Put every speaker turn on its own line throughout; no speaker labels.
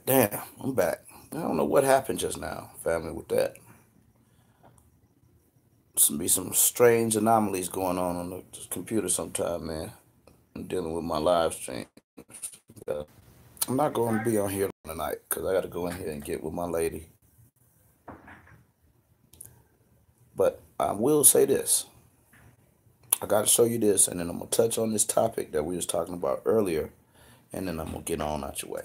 Damn, I'm back. I don't know what happened just now, family, with that. Some strange anomalies going on the computer sometime, man. I'm dealing with my live stream. I'm not going to be on here tonight because I got to go in here and get with my lady. But I will say this. I got to show you this, and then I'm going to touch on this topic that we was talking about earlier, and then I'm going to get on out your way.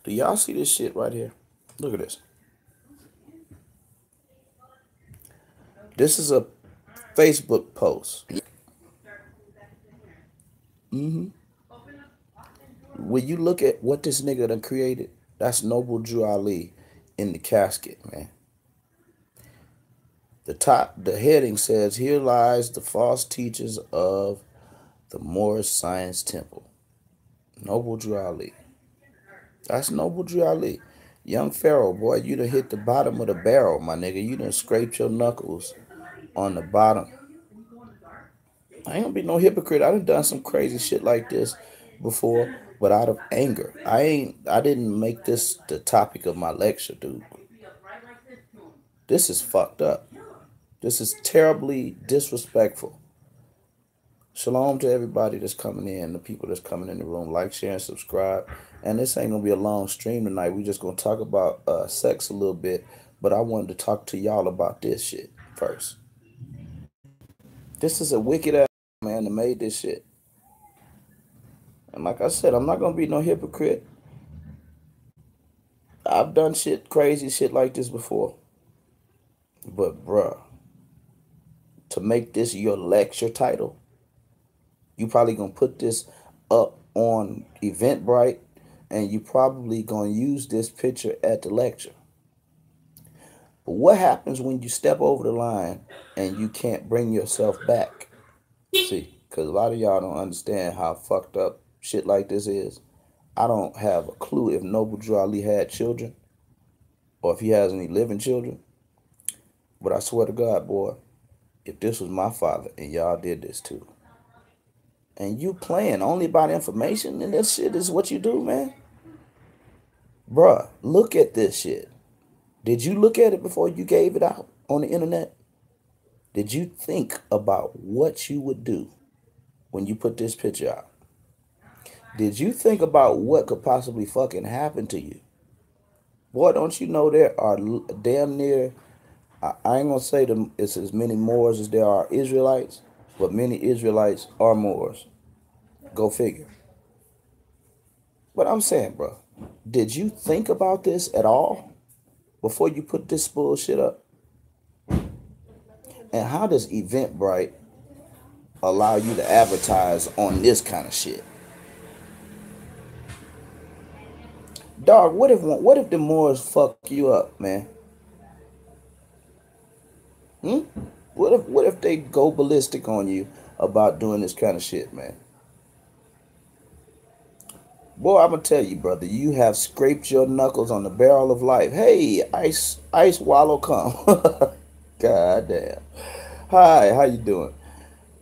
Do y'all see this shit right here? Look at this. This is a Facebook post. When you look at what this nigga done created, that's Noble Drew Ali in the casket, man. The heading says, "Here lies the false teachers of the Moorish Science Temple." Noble Drew Ali. That's Noble Drew Ali. Young Pharaoh, boy, you done hit the bottom of the barrel, my nigga. You done scraped your knuckles on the bottom. I ain't gonna be no hypocrite. I done some crazy shit like this before, but out of anger. I didn't make this the topic of my lecture, dude. This is fucked up. This is terribly disrespectful. Shalom to everybody that's coming in, the people that's coming in the room. Like, share, and subscribe. And this ain't gonna be a long stream tonight. We just gonna talk about sex a little bit, but I wanted to talk to y'all about this shit first. This is a wicked ass man that made this shit. And like I said, I'm not gonna be no hypocrite. I've done shit, crazy shit like this before. But bruh, to make this your lecture title, you probably gonna put this up on Eventbrite, and you probably gonna use this picture at the lecture. But what happens when you step over the line and you can't bring yourself back? See, because a lot of y'all don't understand how fucked up shit like this is. I don't have a clue if Noble Drew Ali had children or if he has any living children. But I swear to God, boy, if this was my father and y'all did this too, and you playing only about information, and that shit is what you do, man. Bruh, look at this shit. Did you look at it before you gave it out on the internet? Did you think about what you would do when you put this picture out? Did you think about what could possibly fucking happen to you? Boy, don't you know there are damn near, I ain't gonna say it's as many Moors as there are Israelites, but many Israelites are Moors. Go figure. But I'm saying, bro, did you think about this at all before you put this bullshit up? And how does Eventbrite allow you to advertise on this kind of shit? Dog, what if the Moors fuck you up, man? What if they go ballistic on you about doing this kind of shit, man? Boy, I'm gonna tell you, brother, you have scraped your knuckles on the barrel of life. Hey, ice wallow come. God damn. Hi, how you doing?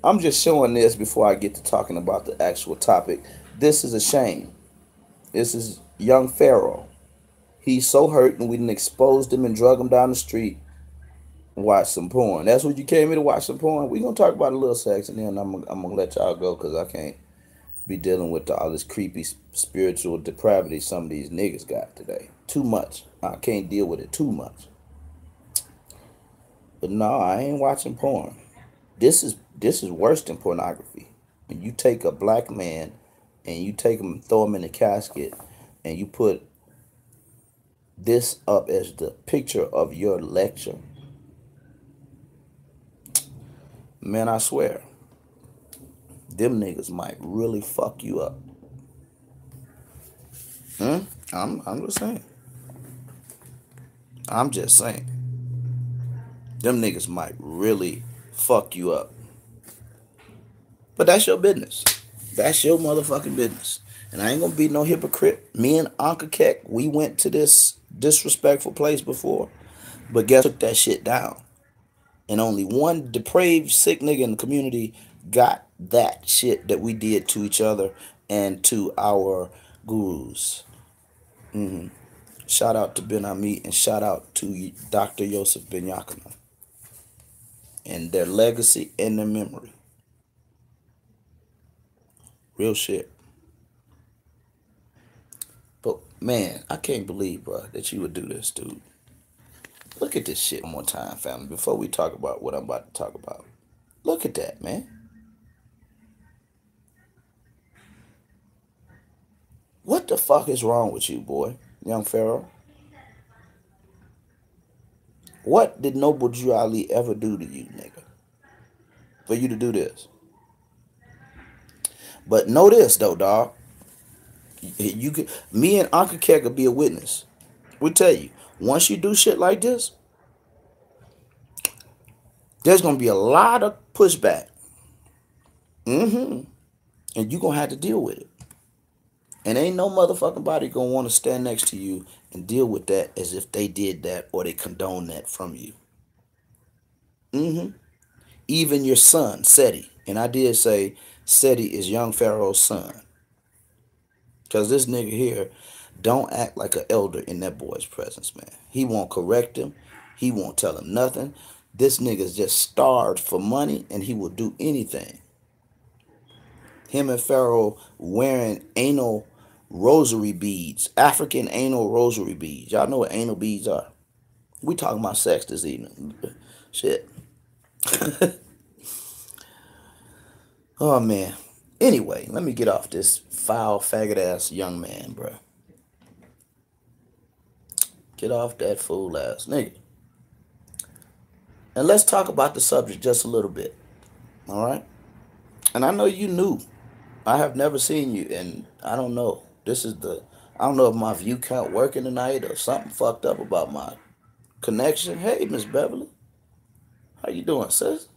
I'm just showing this before I get to talking about the actual topic. This is a shame. This is young Pharaoh. He's so hurt, and we done exposed him and drug him down the street and watch some porn. That's what you came here to watch, some porn. We gonna talk about a little sex, and then I'm gonna let y'all go because I can't be dealing with all this creepy spiritual depravity some of these niggas got today. Too much. I can't deal with it too much. But no, I ain't watching porn. This is worse than pornography. When you take a black man and you take him, throw him in a casket, and you put this up as the picture of your lecture, man, I swear, them niggas might really fuck you up. I'm just saying. I'm just saying. Them niggas might really fuck you up. But that's your business. That's your motherfucking business. And I ain't gonna be no hypocrite. Me and Uncle Keck, we went to this disrespectful place before. But guess who took that shit down? And only one depraved, sick nigga in the community got that shit that we did to each other and to our gurus. Shout out to Ben Ami and shout out to Dr. Yosef Ben Yakima and their legacy and their memory. Real shit. But man, I can't believe, bro, that you would do this, dude. Look at this shit one more time, family, before we talk about what I'm about to talk about. Look at that, man. What the fuck is wrong with you, boy, young Pharaoh? What did Noble Drew Ali ever do to you, nigga? For you to do this? But know this, though, dog. You could, me and Uncle K could be a witness. We tell you, once you do shit like this, there's gonna be a lot of pushback. And you're gonna have to deal with it. And ain't no motherfucking body gonna want to stand next to you and deal with that as if they did that or they condone that from you. Even your son, Seti. And I did say Seti is young Pharaoh's son. Because this nigga here don't act like an elder in that boy's presence, man. He won't correct him. He won't tell him nothing. This nigga's just starved for money and he will do anything. Him and Pharaoh wearing anal rosary beads. African anal rosary beads. Y'all know what anal beads are. We talking about sex this evening. Shit. Oh, man. Anyway, let me get off this foul, faggot-ass young man, bro. Get off that fool-ass nigga. And let's talk about the subject just a little bit. All right? And I know you knew. I have never seen you, and I don't know. I don't know if my view count working tonight or something fucked up about my connection. Hey, Miss Beverly. How you doing, sis?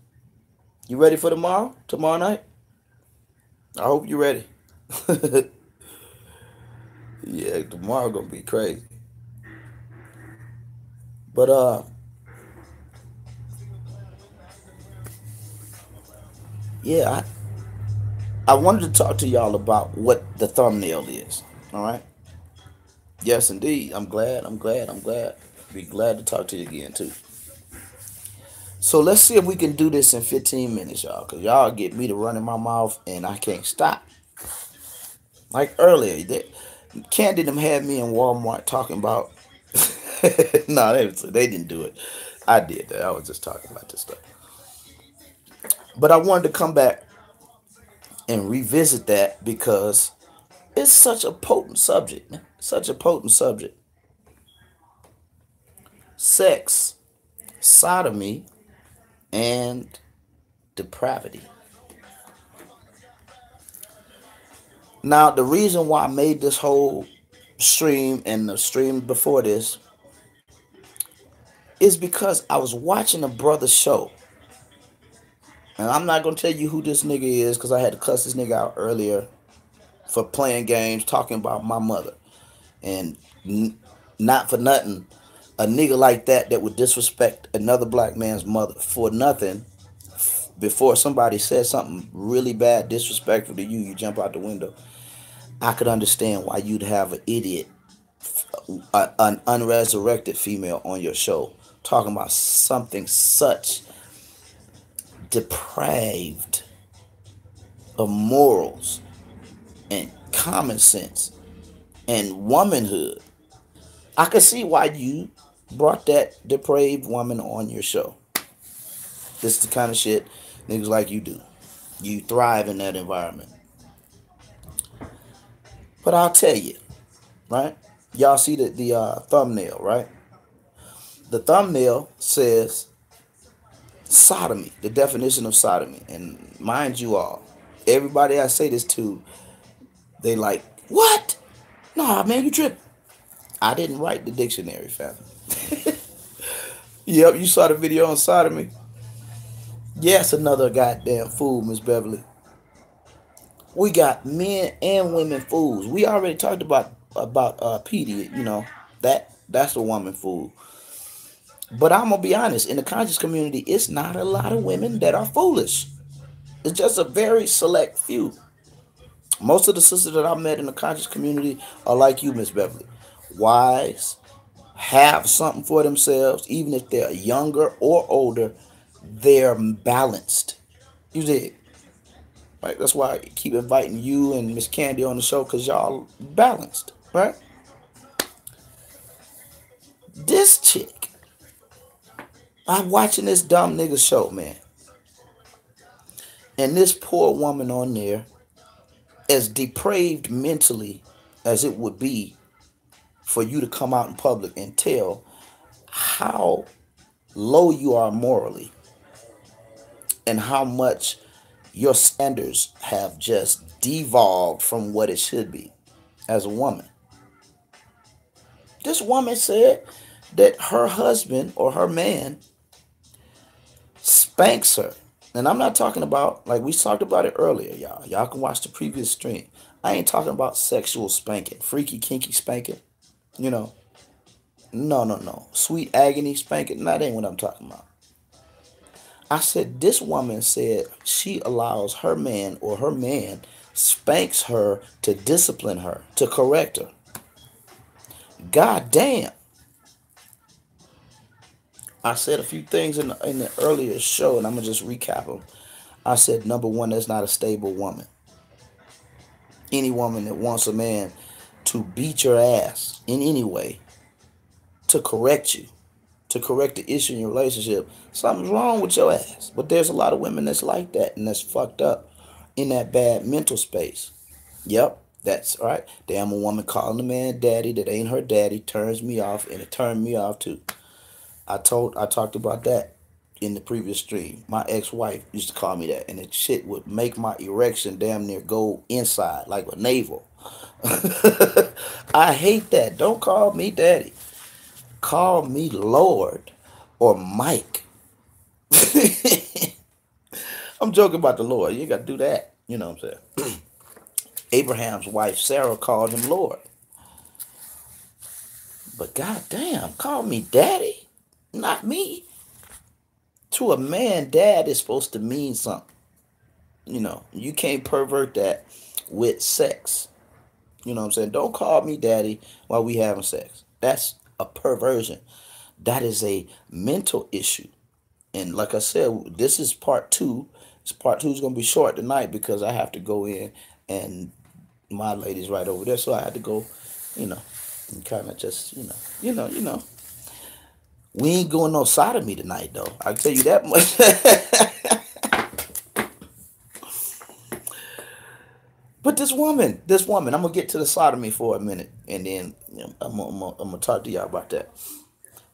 You ready for tomorrow? Tomorrow night? I hope you're ready. Yeah, tomorrow gonna be crazy. But yeah, I wanted to talk to y'all about what the thumbnail is. All right. Yes, indeed. I'm glad. Be glad to talk to you again too. So let's see if we can do this in 15 minutes, y'all. Because y'all get me to run in my mouth and I can't stop. Like earlier, Candy them had me in Walmart talking about... No, they didn't do it. I did that. I was just talking about this stuff. But I wanted to come back and revisit that because it's such a potent subject, man. Such a potent subject. Sex, sodomy, and depravity. Now, the reason why I made this whole stream and the stream before this is because I was watching a brother's show. And I'm not going to tell you who this nigga is because I had to cuss this nigga out earlier for playing games, talking about my mother. And not for nothing, a nigga like that would disrespect another black man's mother for nothing, before somebody says something really bad, disrespectful to you, you jump out the window. I could understand why you'd have an idiot, an unresurrected female on your show talking about something such depraved of morals and common sense and womanhood. I could see why you brought that depraved woman on your show. This is the kind of shit niggas like you do. You thrive in that environment. But I'll tell you, right? Y'all see the thumbnail, right? The thumbnail says sodomy, the definition of sodomy. And mind you all, everybody I say this to, they like, what? Nah, man, you tripping. I didn't write the dictionary, fam. Yep, you saw the video on sodomy. Yes, another goddamn fool, Miss Beverly. We got men and women fools. We already talked about Petey, you know, that's a woman fool. But I'm gonna be honest, in the conscious community, it's not a lot of women that are foolish. It's just a very select few. Most of the sisters that I met in the conscious community are like you, Miss Beverly. wise, have something for themselves, even if they're younger or older, they're balanced. You did. Right? That's why I keep inviting you and Miss Candy on the show, because y'all balanced. Right? This chick, I'm watching this dumb nigga show, man. And this poor woman on there, as depraved mentally as it would be for you to come out in public and tell how low you are morally and how much your standards have just devolved from what it should be as a woman. This woman said that her husband or her man spanks her. And I'm not talking about, like we talked about it earlier, y'all. Y'all can watch the previous stream. I ain't talking about sexual spanking, freaky, kinky spanking. You know, no. Sweet agony spanking. That ain't what I'm talking about. I said this woman said she allows her man or her man spanks her to discipline her, to correct her. God damn. I said a few things in the earlier show, and I'm going to just recap them. I said, number one, that's not a stable woman. Any woman that wants a man to beat your ass in any way, to correct you, to correct the issue in your relationship, something's wrong with your ass. But there's a lot of women that's like that and that's fucked up in that bad mental space. Yep, that's right. Damn, a woman calling a man daddy that ain't her daddy turns me off, and it turned me off too. I talked about that in the previous stream. My ex-wife used to call me that, and that shit would make my erection damn near go inside like a navel. I hate that. Don't call me daddy. Call me Lord or Mike. I'm joking about the Lord. You got to do that. You know what I'm saying? Abraham's wife Sarah called him Lord. But goddamn, call me daddy. Not me. To a man, dad is supposed to mean something. You know, you can't pervert that with sex. You know what I'm saying? Don't call me daddy while we having sex. That's a perversion. That is a mental issue. And like I said, this is part two. This part two is going to be short tonight because I have to go in and my lady's right over there. So I had to go, you know, and kind of just, you know. We ain't going no sodomy tonight, though. I can tell you that much. But this woman, I'm gonna get to the sodomy for a minute, and then I'm gonna talk to y'all about that.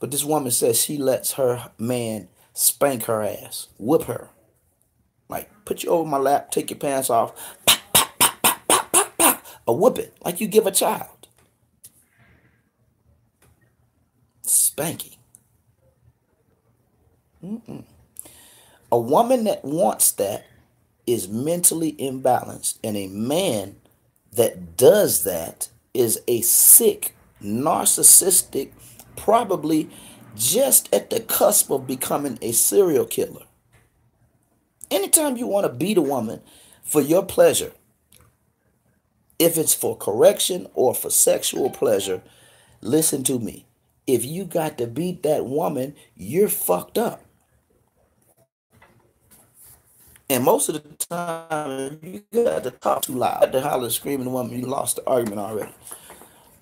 But this woman says she lets her man spank her ass, whip her, like put you over my lap, take your pants off, pop, pop, pop, pop, pop, pop, pop, a whip it like you give a child. Spanking. A woman that wants that is mentally imbalanced, and a man that does that is a sick, narcissistic, probably just at the cusp of becoming a serial killer. Anytime you want to beat a woman for your pleasure, if it's for correction or for sexual pleasure, listen to me. If you got to beat that woman, you're fucked up. And most of the time, you got to talk too loud. To holler, screaming, the woman, you lost the argument already.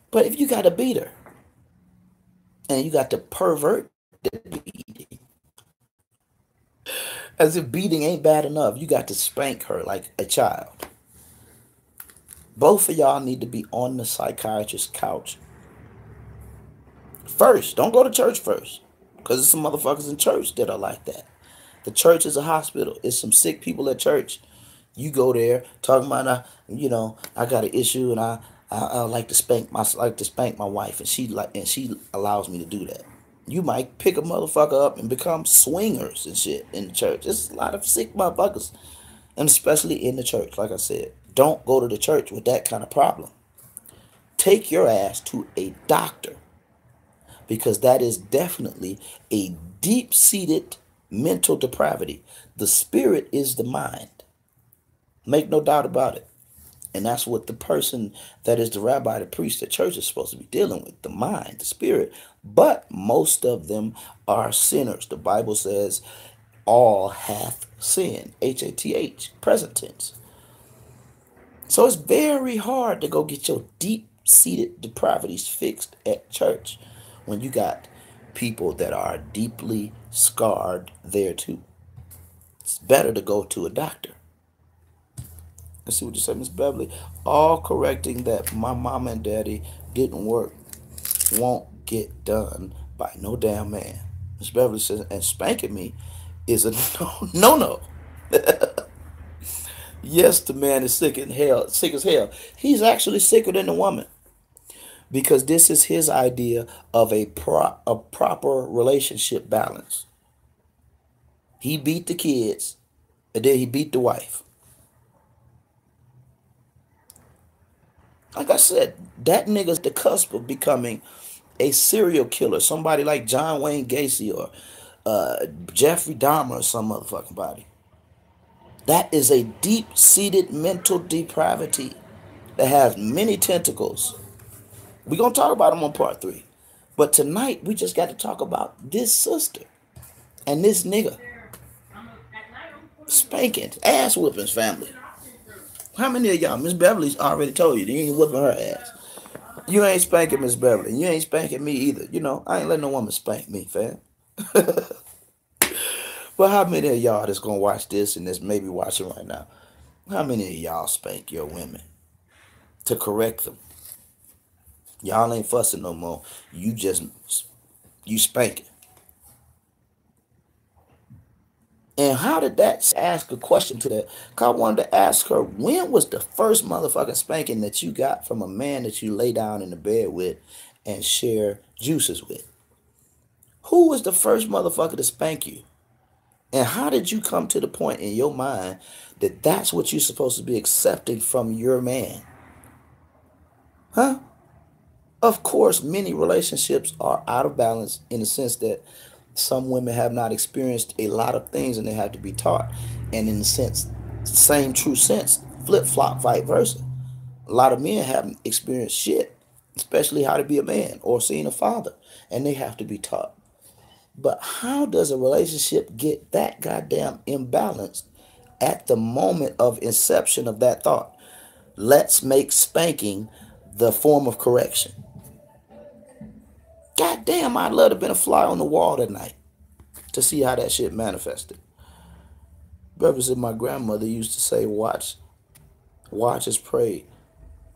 But if you got to beat her, and you got to pervert the beating, as if beating ain't bad enough, you got to spank her like a child. Both of y'all need to be on the psychiatrist's couch first. Don't go to church first, because there's some motherfuckers in church that are like that. The church is a hospital. It's some sick people at church. You go there talking about, I got an issue and I like to spank my wife, and she allows me to do that. You might pick a motherfucker up and become swingers and shit in the church. There's a lot of sick motherfuckers, and especially in the church. Like I said, don't go to the church with that kind of problem. Take your ass to a doctor, because that is definitely a deep-seated mental depravity. The spirit is the mind. Make no doubt about it. And that's what the person that is the rabbi, the priest, the church is supposed to be dealing with, the mind, the spirit. But most of them are sinners. The Bible says all hath sinned, Hath, present tense. So it's very hard to go get your deep-seated depravities fixed at church when you got people that are deeply scarred there too. It's better to go to a doctor. Let's see what you say, Miss Beverly. All correcting that my mom and daddy didn't work won't get done by no damn man. Miss Beverly says, and spanking me is a no. Yes, the man is sick as hell. He's actually sicker than the woman because this is his idea of a proper relationship balance. He beat the kids, and then he beat the wife. Like I said, that nigga's the cusp of becoming a serial killer. Somebody like John Wayne Gacy or Jeffrey Dahmer or some motherfucking body. That is a deep-seated mental depravity that has many tentacles. We're going to talk about them on part 3. But tonight, we just got to talk about this sister and this nigga spanking, ass whoopings, family. How many of y'all? Miss Beverly's already told you. You ain't whooping her ass. You ain't spanking Miss Beverly. You ain't spanking me either. You know, I ain't letting no woman spank me, fam. But how many of y'all that's going to watch this and that's maybe watching right now, how many of y'all spank your women to correct them? Y'all ain't fussing no more. You spanking. And how did that ask a question to that? Cause I wanted to ask her, when was the first motherfucking spanking that you got from a man that you lay down in the bed with and share juices with? Who was the first motherfucker to spank you? And how did you come to the point in your mind that that's what you're supposed to be accepting from your man? Huh? Of course, many relationships are out of balance in the sense that some women have not experienced a lot of things and they have to be taught. And in the sense, same true sense, flip-flop, vice versa. A lot of men haven't experienced shit, especially how to be a man or seeing a father, and they have to be taught. But how does a relationship get that goddamn imbalanced at the moment of inception of that thought? Let's make spanking the form of correction. God damn, I'd love to have been a fly on the wall that night to see how that shit manifested. Brothers and my grandmother used to say, watch as pray,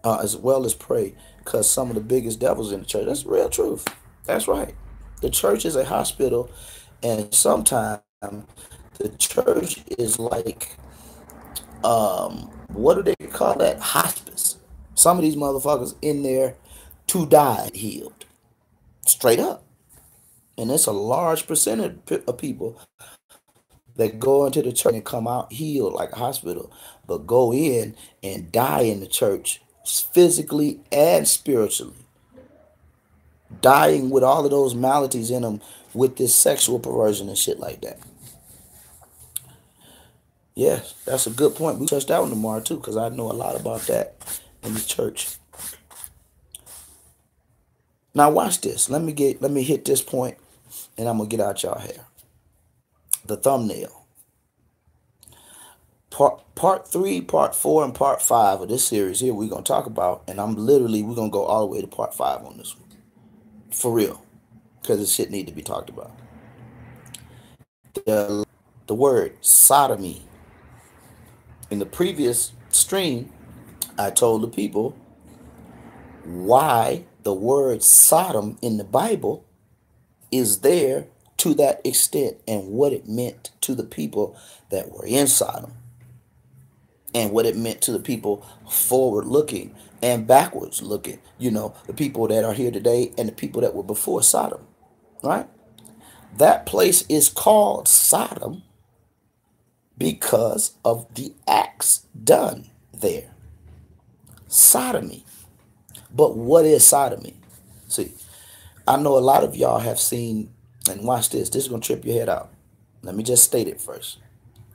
as well as pray, because some of the biggest devils in the church. That's the real truth. That's right. The church is a hospital, and sometimes the church is like, what do they call that? Hospice. Some of these motherfuckers in there to die healed. Straight up. And it's a large percentage of people that go into the church and come out healed like a hospital, but go in and die in the church physically and spiritually. Dying with all of those maladies in them with this sexual perversion and shit like that. Yes, that's a good point. We touched that one tomorrow too, because I know a lot about that in the church. Now watch this. Let me hit this point and I'm gonna get out y'all hair. The thumbnail. Part 3, part 4, and part 5 of this series here we're gonna talk about, and we're gonna go all the way to part 5 on this one. For real. Because this shit need to be talked about. The word sodomy. In the previous stream, I told the people why the word Sodom in the Bible is there to that extent and what it meant to the people that were in Sodom and what it meant to the people forward looking and backwards looking, the people that are here today and the people that were before Sodom, right? That place is called Sodom because of the acts done there. Sodomy. But what is sodomy? See, I know a lot of y'all have seen, and watch this. This is going to trip your head out. Let me just state it first.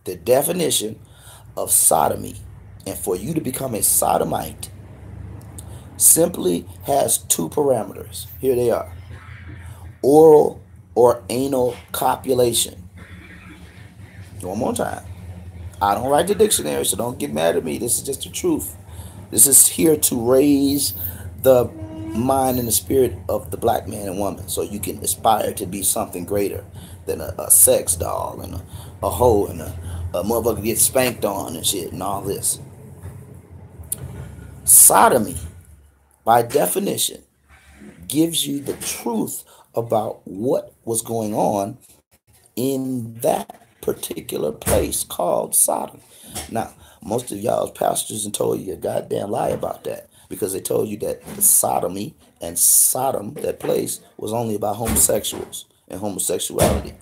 The definition of sodomy And for you to become a sodomite simply has two parameters. Here they are: oral or anal copulation. One more time. I don't write the dictionary, so don't get mad at me. This is just the truth. This is here to raise the mind and the spirit of the black man and woman so you can aspire to be something greater than a sex doll and a hoe and a motherfucker get spanked on and shit and all this. Sodomy, by definition, gives you the truth about what was going on in that particular place called Sodom. Now, most of y'all's pastors and told you a goddamn lie about that because they told you that the sodomy and Sodom, that place, was only about homosexuals and homosexuality.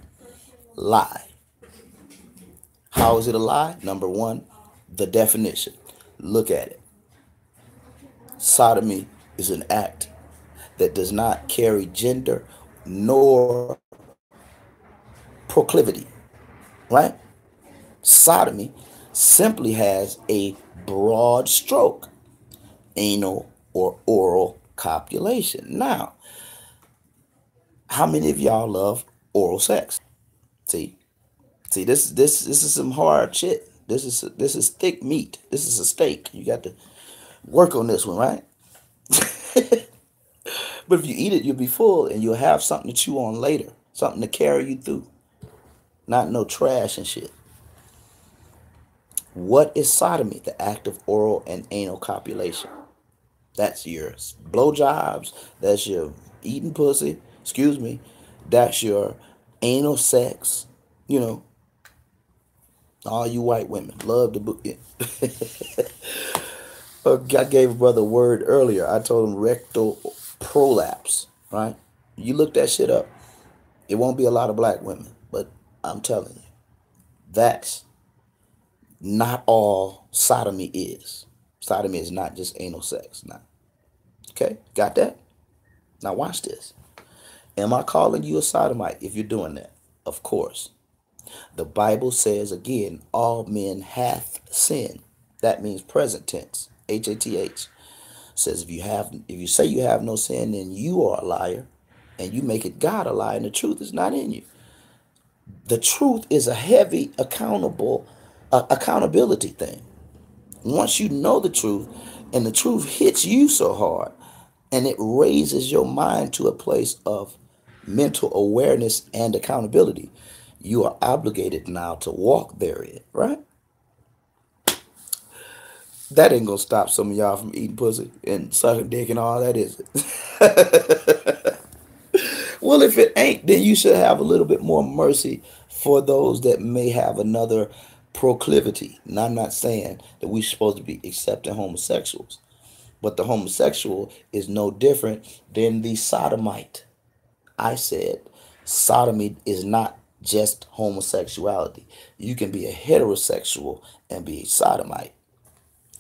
Lie. How is it a lie? Number one, the definition. Look at it. Sodomy is an act that does not carry gender nor proclivity, right? Sodomy simply has a broad stroke: anal or oral copulation. Now, how many of y'all love oral sex? See, this is some hard shit. This is thick meat. This is a steak. You got to work on this one, right? But if you eat it, you'll be full and you'll have something to chew on later, something to carry you through. Not no trash and shit. What is sodomy? The act of oral and anal copulation. That's your blowjobs. That's your eating pussy. Excuse me. That's your anal sex. You know, all you white women love to book it. I gave a brother a word earlier. I told him rectal prolapse, right? You look that shit up. It won't be a lot of black women, but I'm telling you, that's not all sodomy is. Sodomy is not just anal sex. Now, okay, got that? Now watch this. Am I calling you a sodomite if you're doing that? Of course. The Bible says again, all men hath sinned. That means present tense. Hath. Says if you say you have no sin, then you are a liar, and you make it God a lie, and the truth is not in you. The truth is a heavy accountability thing. Once you know the truth, and the truth hits you so hard, and it raises your mind to a place of mental awareness and accountability, you are obligated now to walk therein, right? That ain't gonna stop some of y'all from eating pussy and sucking dick and all that, is it? Well, if it ain't, then you should have a little bit more mercy for those that may have another proclivity. And I'm not saying that we're supposed to be accepting homosexuals, but the homosexual is no different than the sodomite. I said sodomy is not just homosexuality. You can be a heterosexual and be a sodomite.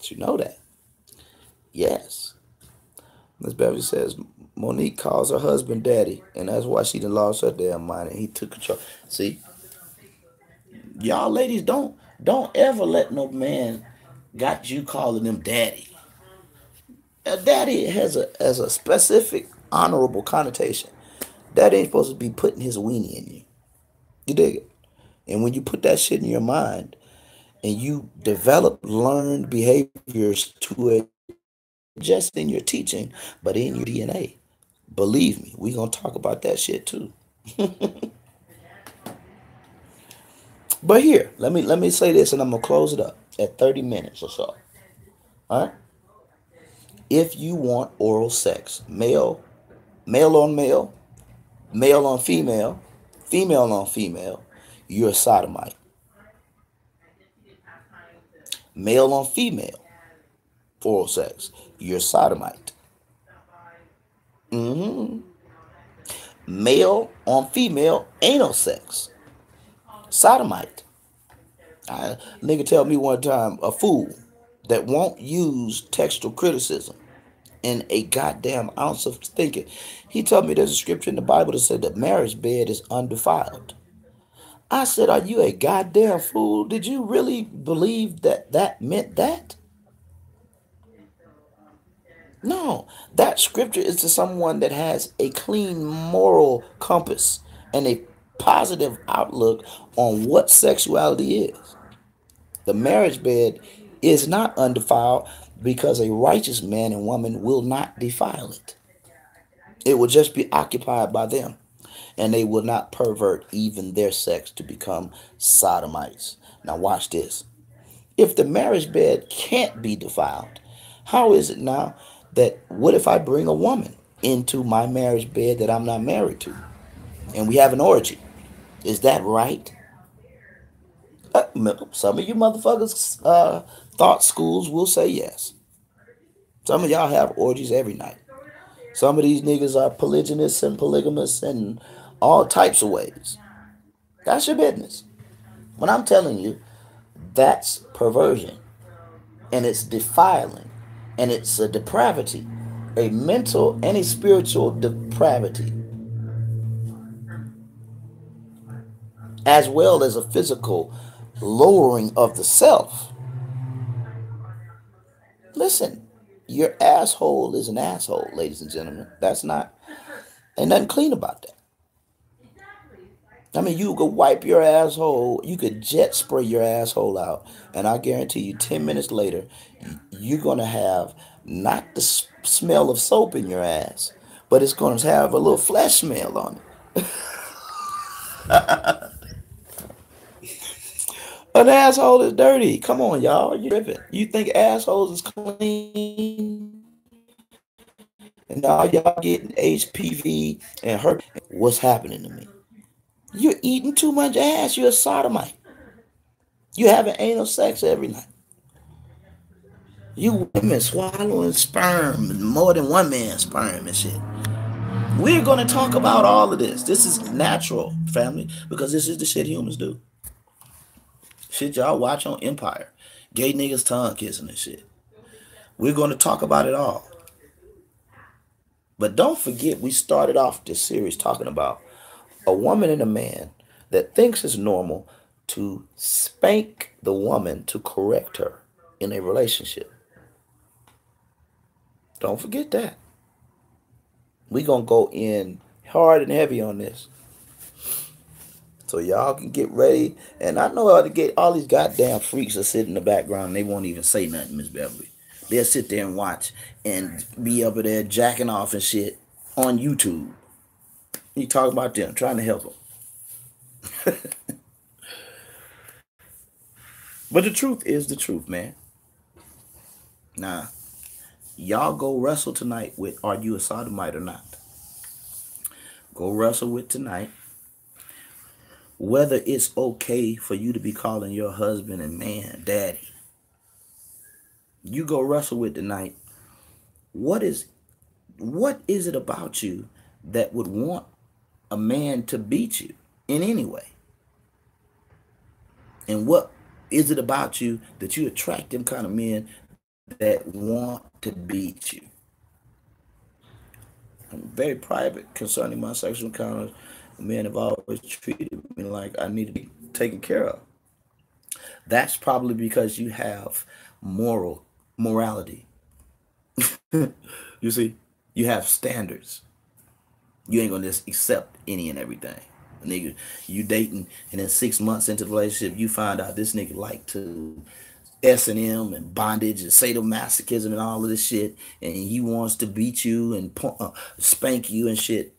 Did you know that? Yes. Miss Beverly says Monique calls her husband daddy, and that's why she done lost her damn mind and he took control. See, y'all ladies don't ever let no man got you calling him daddy. Daddy has a specific honorable connotation. Daddy ain't supposed to be putting his weenie in you. You dig it? And when you put that shit in your mind and you develop learned behaviors to it, just in your teaching, but in your DNA, believe me, we gonna talk about that shit too. But here, let me say this, and I'm gonna close it up at 30 minutes or so. All right. If you want oral sex, male on male, male on female, female on female, you're a sodomite. Male on female, oral sex, you're a sodomite. Male on female, anal sex, sodomite. A nigga tell me one time, a fool that won't use textual criticism and a goddamn ounce of thinking. He told me there's a scripture in the Bible that said the marriage bed is undefiled. I said, are you a goddamn fool? Did you really believe that that meant that? No, that scripture is to someone that has a clean moral compass and a positive outlook on what sexuality is. The marriage bed is not undefiled because a righteous man and woman will not defile it. It will just be occupied by them, and they will not pervert even their sex to become sodomites. Now, watch this. If the marriage bed can't be defiled, how is it now that what if I bring a woman into my marriage bed that I'm not married to and we have an orgy? Is that right? Some of you motherfuckers thought schools will say yes. Some of y'all have orgies every night. Some of these niggas are polygynous and polygamous in all types of ways. That's your business. When I'm telling you, that's perversion and it's defiling and it's a depravity, a mental and a spiritual depravity, as well as a physical lowering of the self. Listen, your asshole is an asshole, ladies and gentlemen. Ain't nothing clean about that. I mean, you could wipe your asshole, you could jet spray your asshole out, and I guarantee you, 10 minutes later, you're going to have not the smell of soap in your ass, but it's going to have a little flesh smell on it. An asshole is dirty. Come on, y'all. You tripping. You think assholes is clean? And now y'all getting HPV and hurt. What's happening to me? You're eating too much ass. You're a sodomite. You having anal sex every night. You women swallowing sperm, more than one man's sperm and shit. We're going to talk about all of this. This is natural, family, because this is the shit humans do. Shit y'all watch on Empire. Gay niggas tongue kissing and shit. We're going to talk about it all. But don't forget, we started off this series talking about a woman and a man that thinks it's normal to spank the woman to correct her in a relationship. Don't forget that. We're going to go in hard and heavy on this. So y'all can get ready. And I know how to get all these goddamn freaks that sit in the background and they won't even say nothing, Miss Beverly. They'll sit there and watch and be up there jacking off and shit on YouTube. You talk about them, trying to help them. But the truth is the truth, man. Nah, y'all go wrestle tonight with are you a sodomite or not? Go wrestle with tonight whether it's okay for you to be calling your husband and man daddy. You go wrestle with tonight. What is it about you that would want a man to beat you in any way? And what is it about you that you attract them kind of men that want to beat you? I'm very private concerning my sexual encounters. Men have always treated me like I need to be taken care of. That's probably because you have morality. You see, you have standards. You ain't gonna just accept any and everything. Nigga, you dating, and then 6 months into the relationship, you find out this nigga like to S&M and bondage and sadomasochism and all of this shit, and he wants to beat you and spank you and shit.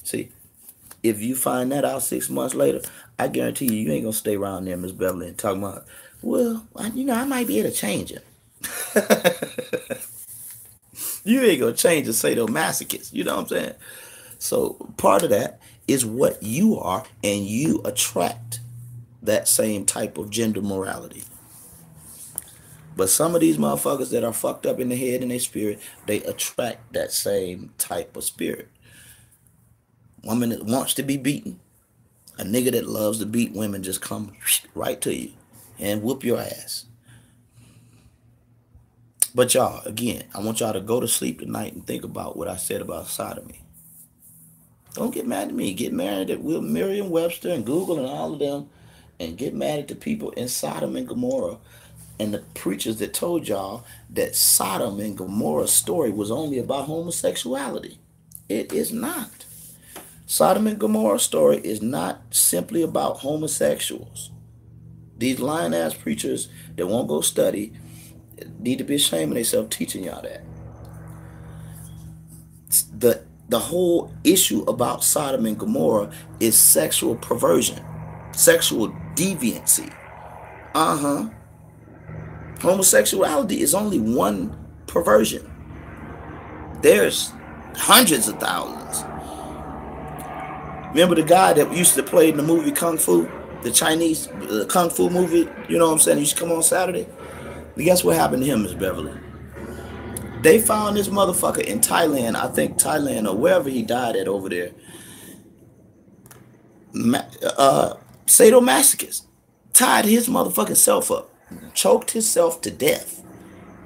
See, if you find that out 6 months later, I guarantee you, you ain't gonna stay around there, Miss Beverly, and talking about, well, I might be able to change him. You ain't gonna change a sadomasochist. You know what I'm saying? So part of that is what you are, and you attract that same type of gender morality. But some of these motherfuckers that are fucked up in the head and their spirit, they attract that same type of spirit. Woman that wants to be beaten, a nigga that loves to beat women just come right to you and whoop your ass. But y'all, again, I want y'all to go to sleep tonight and think about what I said about sodomy. Don't get mad at me. Get married at Merriam-Webster and Google and all of them, and get mad at the people in Sodom and Gomorrah And the preachers that told y'all that Sodom and Gomorrah's story was only about homosexuality. It is not. Sodom and Gomorrah's story is not simply about homosexuals. These lying ass preachers that won't go study need to be ashamed of themselves teaching y'all that. The whole issue about Sodom and Gomorrah is sexual perversion, sexual deviancy. Uh-huh. Homosexuality is only one perversion. There's hundreds of thousands. Remember the guy that used to play in the movie Kung Fu? The Chinese Kung Fu movie? You know what I'm saying? He used to come on Saturday. And guess what happened to him, Miss Beverly? They found this motherfucker in Thailand. I think Thailand or wherever he died at over there. Sadomasochist. Tied his motherfucking self up. Choked himself to death.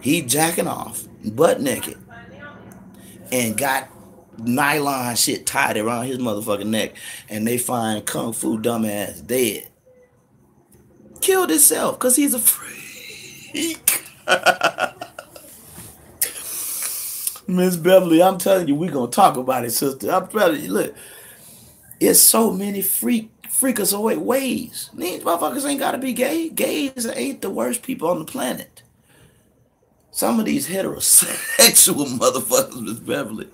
He jacking off, butt naked. And got nylon shit tied around his motherfucking neck. And they find Kung Fu dumbass dead. Killed himself because he's a freak. Miss Beverly, I'm telling you, we're going to talk about it, sister. I'm telling you, look, it's so many freakers away ways. These motherfuckers ain't got to be gay. Gays ain't the worst people on the planet. Some of these heterosexual motherfuckers, Miss Beverly.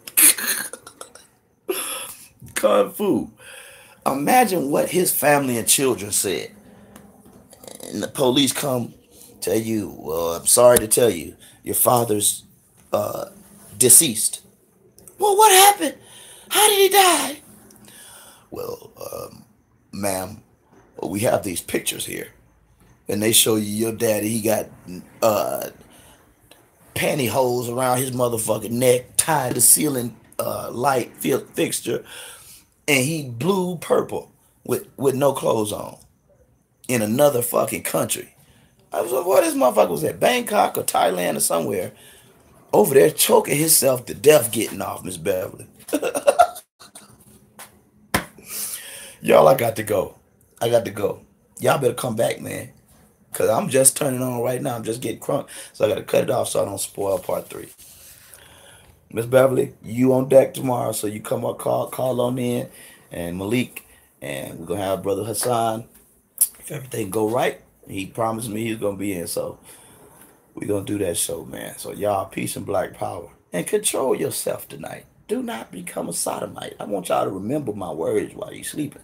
Kung Fu. Imagine what his family and children said. And the police come tell you, well, I'm sorry to tell you, your father's deceased. Well, what happened? How did he die? Well, ma'am, we have these pictures here. And they show you your daddy, he got pantyhose around his motherfucking neck, tied to the ceiling light fixture, and he blue purple with no clothes on in another fucking country. I was like, what this motherfucker was at? Bangkok or Thailand or somewhere. Over there choking himself to death getting off, Miss Beverly. Y'all, I got to go. I got to go. Y'all better come back, man. Because I'm just turning on right now. I'm just getting crunk. So I got to cut it off so I don't spoil part 3. Miss Beverly, you on deck tomorrow. So you come up, call on in. And Malik. And we're going to have Brother Hassan. If everything go right, he promised me he's going to be in. So we're going to do that show, man. So y'all, peace and black power. And control yourself tonight. Do not become a sodomite. I want y'all to remember my words while you're sleeping.